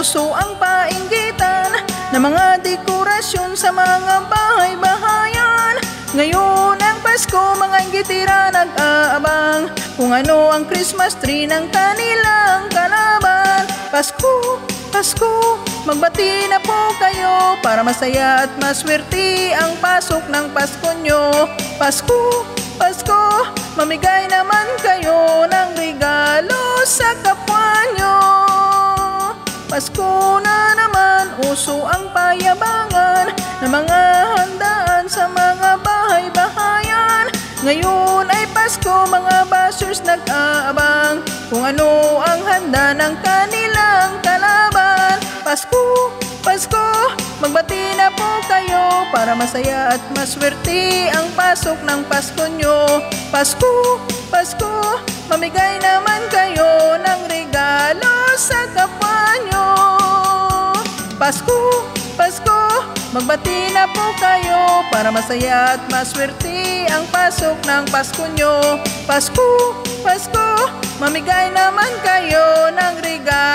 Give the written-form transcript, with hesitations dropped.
uso ang painggitan ng mga dekorasyon sa mga bahay-bahayan. Ngayon ang Pasko, mga inggitira nag-aabang kung ano ang Christmas tree ng kanilang kalaban. Pasko, Pasko, magbati na po kayo para masaya at maswerte ang pasok ng Pasko nyo. Pasko, Pasko, mamigay naman kayo ng regalo sa kapwa nyo. Pasko na naman, uso ang payabangan ng mga handaan sa mga bahay-bahayan. Ngayon ay Pasko, mga bashers nag-aabang kung ano ang handa ng kanilang kalaban. Pasko, Pasko, magbati na po kayo para masaya at maswerte ang pasok ng Pasko nyo. Pasko, Pasko, mamigay naman kayo ng regalo sa kapwa nyo. Pasko, Pasko, magbati na po kayo para masaya at maswerte ang pasok ng Pasko nyo. Pasko, Pasko, mamigay naman kayo ng regalo